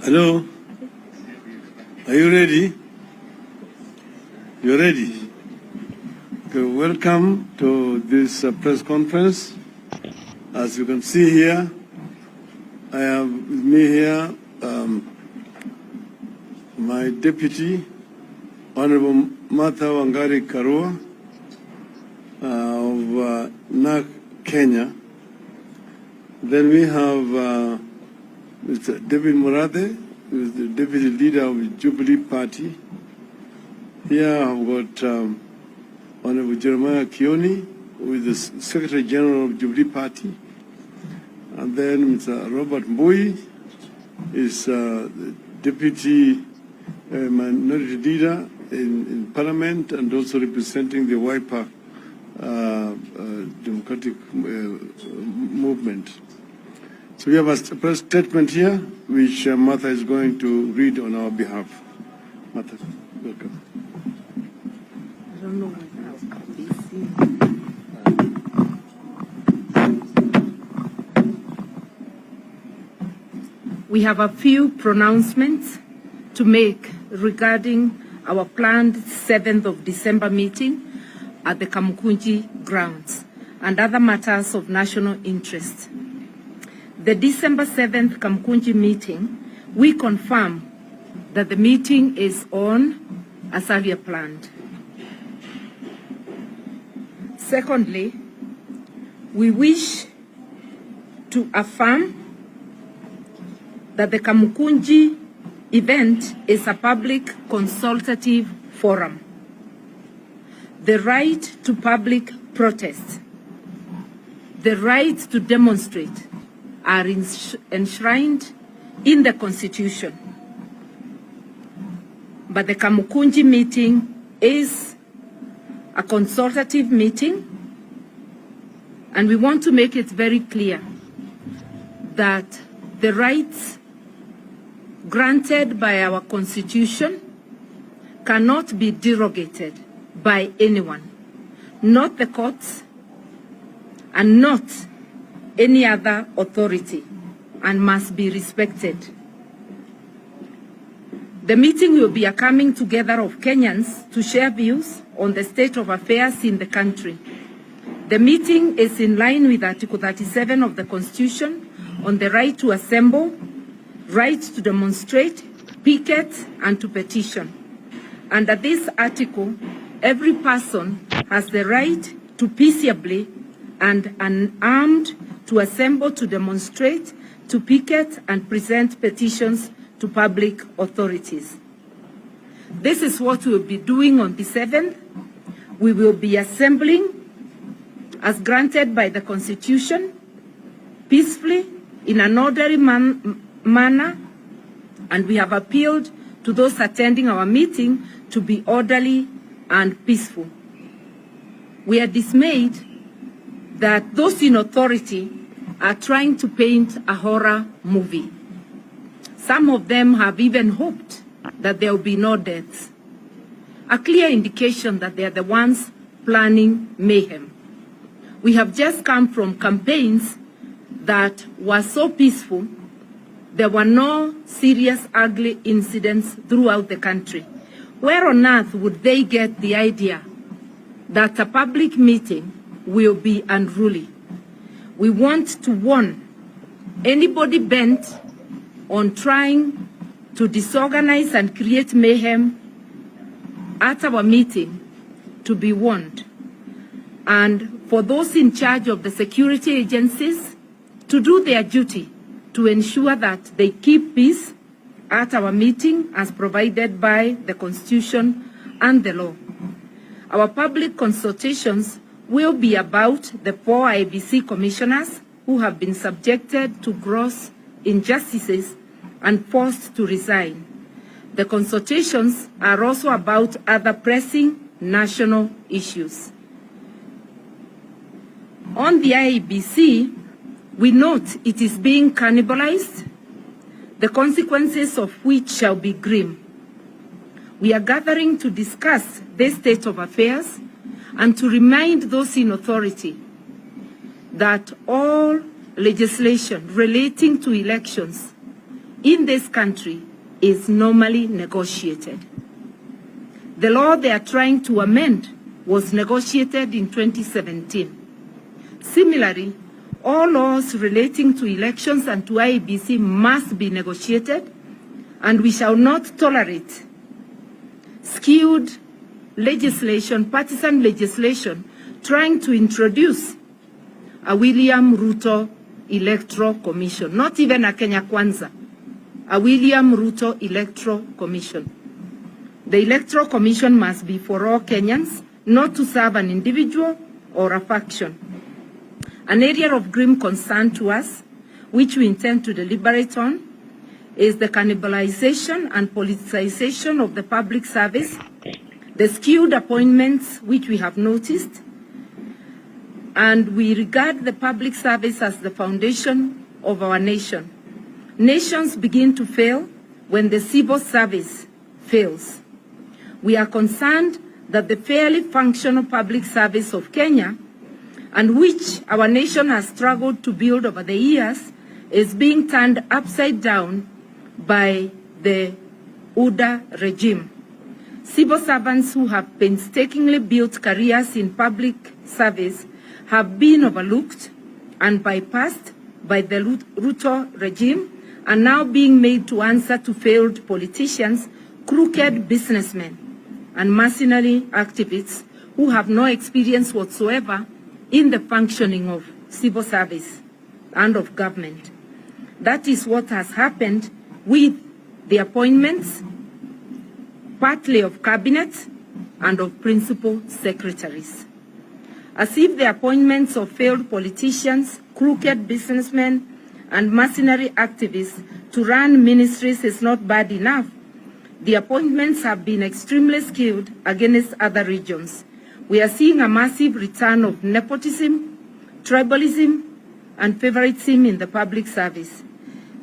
Hello, are you ready? You're ready? Okay, welcome to this press conference. As you can see here, I have with me here my deputy, Honorable Murathe Karua of NAC Kenya. Then we have Mr. David Murathe, who is the deputy leader of the Jubilee Party. Here I've got Honorable Jeremiah Kioni, who is the Secretary General of Jubilee Party. And then Mr. Robert Mbui is the deputy minority leader in Parliament and also representing the Wiper Democratic Movement. So we have a press statement here, which Martha is going to read on our behalf. Martha, welcome. I don't know We have a few pronouncements to make regarding our planned 7th of December meeting at the Kamukunji grounds and other matters of national interest. The December 7th Kamukunji meeting, we confirm that the meeting is on as earlier planned. Secondly, we wish to affirm that the Kamukunji event is a public consultative forum. The right to public protest, the right to demonstrate are enshrined in the Constitution. But the Kamukunji meeting is a consultative meeting, and we want to make it very clear that the rights granted by our Constitution cannot be derogated by anyone, not the courts and not any other authority, and must be respected. The meeting will be a coming together of Kenyans to share views on the state of affairs in the country. The meeting is in line with Article 37 of the Constitution on the right to assemble, right to demonstrate, picket, and to petition. Under this article, every person has the right to peaceably and unarmed to assemble, to demonstrate, to picket, and present petitions to public authorities. This is what we'll be doing on the 7th. We will be assembling as granted by the Constitution, peacefully, in an orderly manner, and we have appealed to those attending our meeting to be orderly and peaceful. We are dismayed that those in authority are trying to paint a horror movie. Some of them have even hoped that there will be no deaths, a clear indication that they are the ones planning mayhem. We have just come from campaigns that were so peaceful, there were no serious ugly incidents throughout the country. Where on earth would they get the idea that a public meeting will be unruly? We want to warn anybody bent on trying to disorganize and create mayhem at our meeting to be warned. And for those in charge of the security agencies to do their duty to ensure that they keep peace at our meeting as provided by the Constitution and the law. Our public consultations will be about the 4 IEBC commissioners who have been subjected to gross injustices and forced to resign. The consultations are also about other pressing national issues. On the IEBC, we note it is being cannibalized, the consequences of which shall be grim. We are gathering to discuss this state of affairs and to remind those in authority that all legislation relating to elections in this country is normally negotiated. The law they are trying to amend was negotiated in 2017. Similarly, all laws relating to elections and to IEBC must be negotiated, and we shall not tolerate skewed legislation, partisan legislation, trying to introduce a William Ruto Electoral Commission, not even a Kenya Kwanza, a William Ruto Electoral Commission. The Electoral Commission must be for all Kenyans, not to serve an individual or a faction. An area of grim concern to us, which we intend to deliberate on, is the cannibalization and politicization of the public service, the skewed appointments which we have noticed, and we regard the public service as the foundation of our nation. Nations begin to fail when the civil service fails. We are concerned that the fairly functional public service of Kenya, and which our nation has struggled to build over the years, is being turned upside down by the UDA regime. Civil servants who have painstakingly built careers in public service have been overlooked and bypassed by the Ruto regime, and now being made to answer to failed politicians, crooked businessmen, and mercenary activists who have no experience whatsoever in the functioning of civil service and of government. That is what has happened with the appointments, partly of cabinet and of principal secretaries. As if the appointments of failed politicians, crooked businessmen, and mercenary activists to run ministries is not bad enough, the appointments have been extremely skewed against other regions. We are seeing a massive return of nepotism, tribalism, and favoritism in the public service.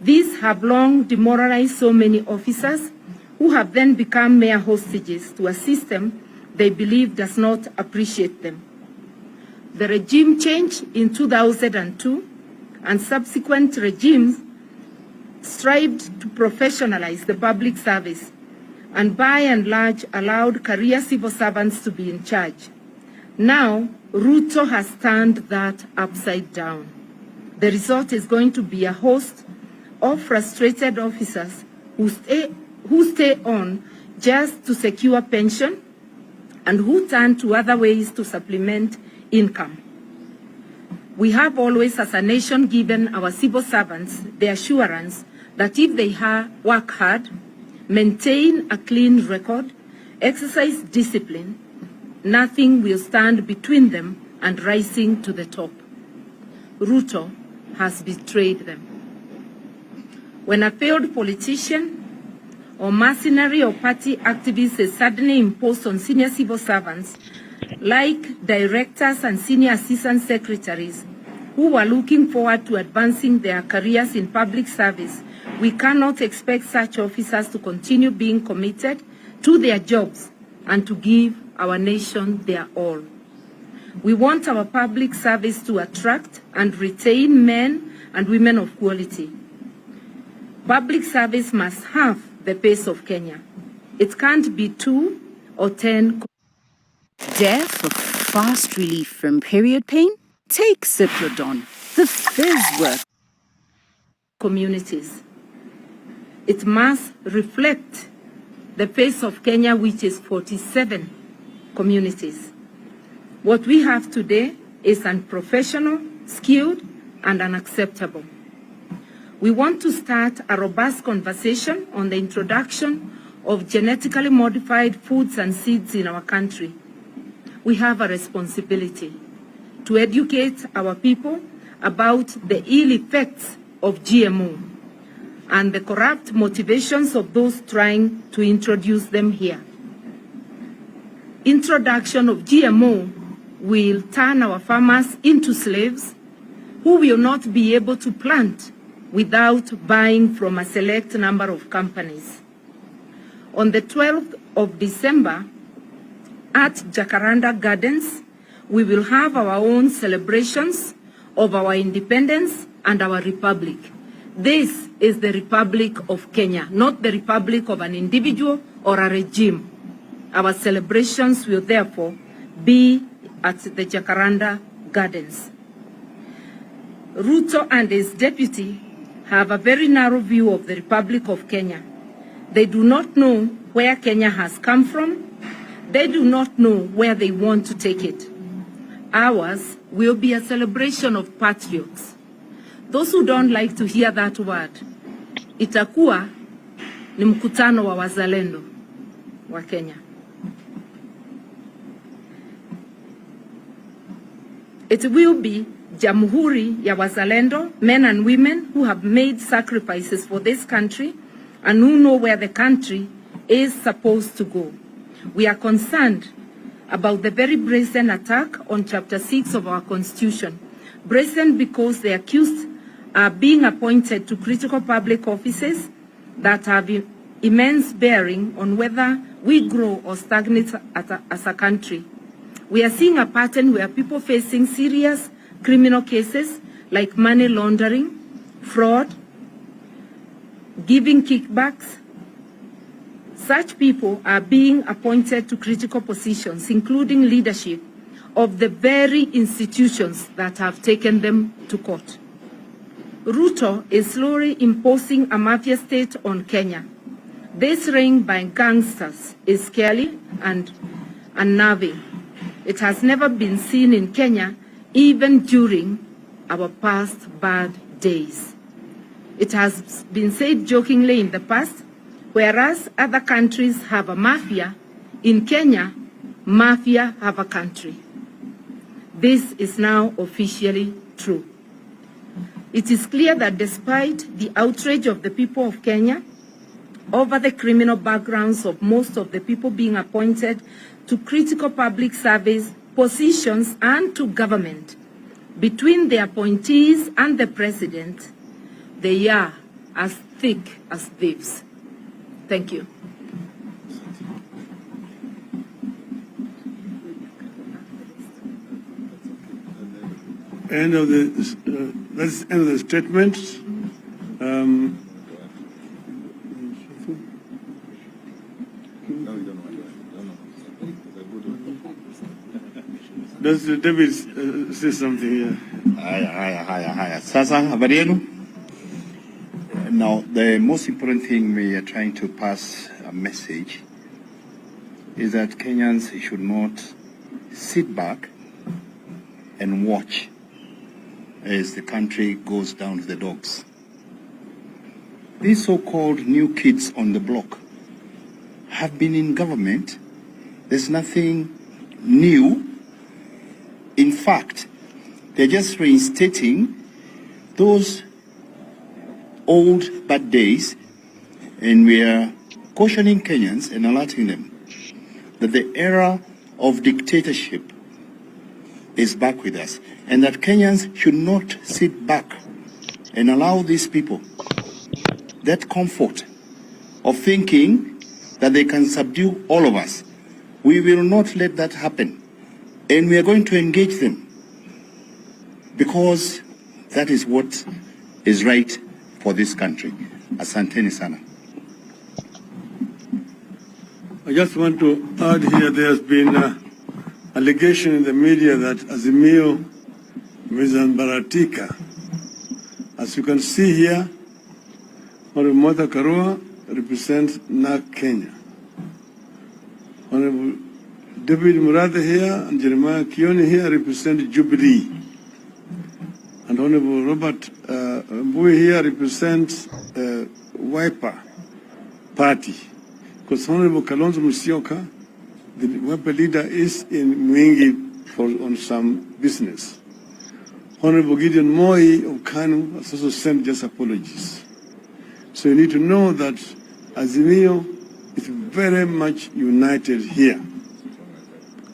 These have long demoralized so many officers who have then become mere hostages to a system they believe does not appreciate them. The regime change in 2002 and subsequent regimes strived to professionalize the public service and by and large allowed career civil servants to be in charge. Now, Ruto has turned that upside down. The result is going to be a host of frustrated officers who stay on just to secure pension and who turn to other ways to supplement income. We have always, as a nation, given our civil servants the assurance that if they work hard, maintain a clean record, exercise discipline, nothing will stand between them and rising to the top. Ruto has betrayed them. When a failed politician or mercenary or party activist is suddenly imposed on senior civil servants, like directors and senior assistant secretaries who are looking forward to advancing their careers in public service, we cannot expect such officers to continue being committed to their jobs and to give our nation their all. We want our public service to attract and retain men and women of quality. Public service must have the pace of Kenya. It can't be 2 or 10. Dare for fast relief from period pain? Take Ciprodon, the fizz work. Communities. It must reflect the face of Kenya, which is 47 communities. What we have today is unprofessional, skewed, and unacceptable. We want to start a robust conversation on the introduction of genetically modified foods and seeds in our country. We have a responsibility to educate our people about the ill effects of GMO and the corrupt motivations of those trying to introduce them here. Introduction of GMO will turn our farmers into slaves who will not be able to plant without buying from a select number of companies. On the 12th of December, at Jacaranda Gardens, we will have our own celebrations of our independence and our republic. This is the Republic of Kenya, not the republic of an individual or a regime. Our celebrations will therefore be at the Jacaranda Gardens. Ruto and his deputy have a very narrow view of the Republic of Kenya. They do not know where Kenya has come from. They do not know where they want to take it. Ours will be a celebration of patriots. Those who don't like to hear that word, itakuwa ni mkutano wa wazalendo wa Kenya. It will be Jamhuri ya Wazalendo, men and women who have made sacrifices for this country and who know where the country is supposed to go. We are concerned about the very brazen attack on Chapter 6 of our Constitution. Brazen because the accused are being appointed to critical public offices that have immense bearing on whether we grow or stagnate as a country. We are seeing a pattern where people facing serious criminal cases like money laundering, fraud, giving kickbacks, such people are being appointed to critical positions, including leadership of the very institutions that have taken them to court. Ruto is slowly imposing a mafia state on Kenya. This reign by gangsters is scary and unnerving. It has never been seen in Kenya, even during our past bad days. It has been said jokingly in the past, whereas other countries have a mafia, in Kenya, mafia have a country. This is now officially true. It is clear that despite the outrage of the people of Kenya over the criminal backgrounds of most of the people being appointed to critical public service positions and to government, between the appointees and the president, they are as thick as thieves. Thank you. End of the that's end of the statements. Does David say something here? Haya. Sasa habari yenu? Now, the most important thing we are trying to pass a message is that Kenyans should not sit back and watch as the country goes down to the dogs. These so-called new kids on the block have been in government. There's nothing new. In fact, they're just reinstating those old bad days, and we are cautioning Kenyans and alerting them that the era of dictatorship is back with us, and that Kenyans should not sit back and allow these people that comfort of thinking that they can subdue all of us. We will not let that happen, and we are going to engage them because that is what is right for this country. Asanteni sana. I just want to add here, there's been allegation in the media that Azimio Mizambaratika. As you can see here, Honorable Murathe Karua represents NARC Kenya. Honorable David Murathe here and Jeremiah Kioni here represent Jubilee. And Honorable Robert Mbui here represents Wiper Party. Because Honorable Kalonzo Musyoka, the Wiper leader, is in Mwingi on some business. Honorable Gideon Moi of Kanu has also sent just apologies. So you need to know that Azimio is very much united here.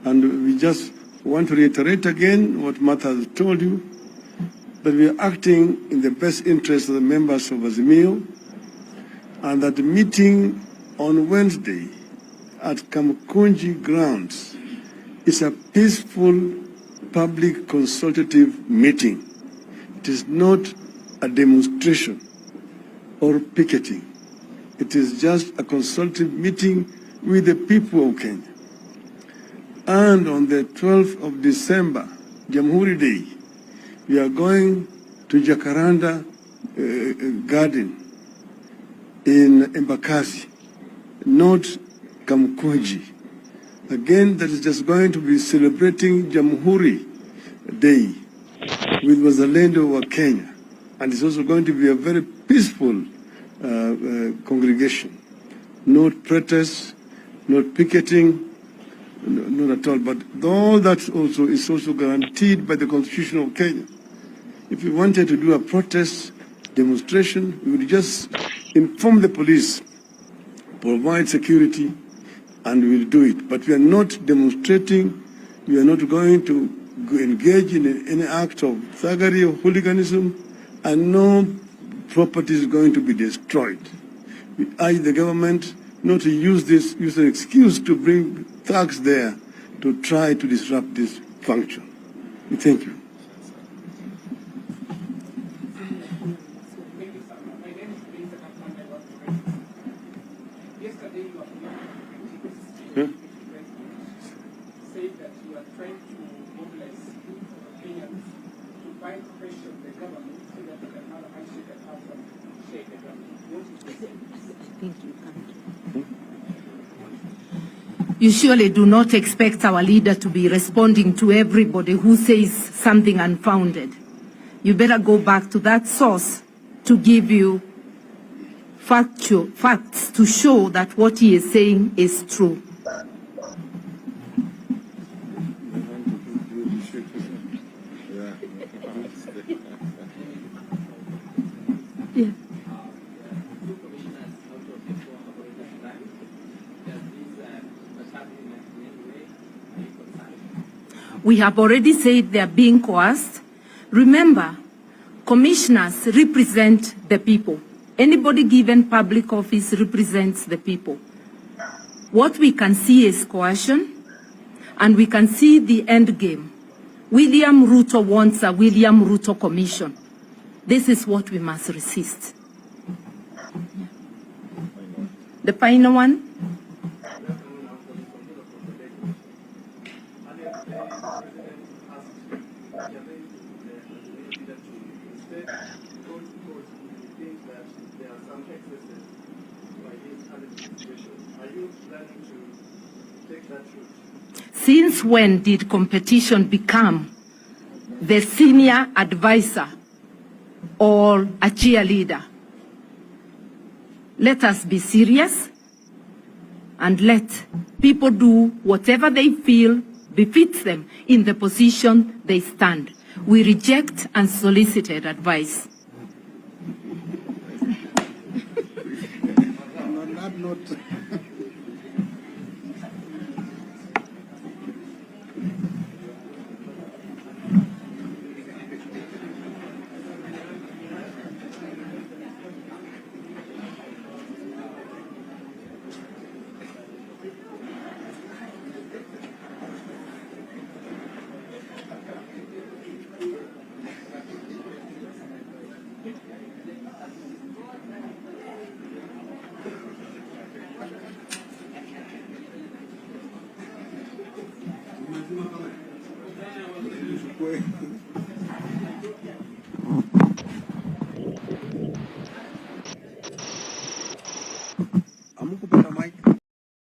And we just want to reiterate again what Martha has told you, that we are acting in the best interest of the members of Azimio, and that the meeting on Wednesday at Kamkunji grounds is a peaceful public consultative meeting. It is not a demonstration or picketing. It is just a consultative meeting with the people of Kenya. And on the 12th of December, Jamhuri Day, we are going to Jacaranda Garden in Embakasi, not Kamkunji. Again, that is just going to be celebrating Jamhuri Day with Wazalendo wa Kenya. And it's also going to be a very peaceful congregation. Not protests, not picketing, not at all. But all that also is also guaranteed by the Constitution of Kenya. If we wanted to do a protest, demonstration, we would just inform the police, provide security, and we'll do it. But we are not demonstrating, we are not going to engage in any act of thuggery or hooliganism, and no property is going to be destroyed. We urge the government not to use an excuse to bring thugs there to try to disrupt this function. Thank you. You surely do not expect our leader to be responding to everybody who says something unfounded. You better go back to that source to give you facts to show that what he is saying is true. Yeah. We have already said they are being coerced. Remember, commissioners represent the people. Anybody given public office represents the people. What we can see is coercion, and we can see the end game. William Ruto wants a William Ruto commission. This is what we must resist. The final one. Since when did competition become the senior advisor or a cheerleader? Let us be serious and let people do whatever they feel befits them in the position they stand. We reject unsolicited advice.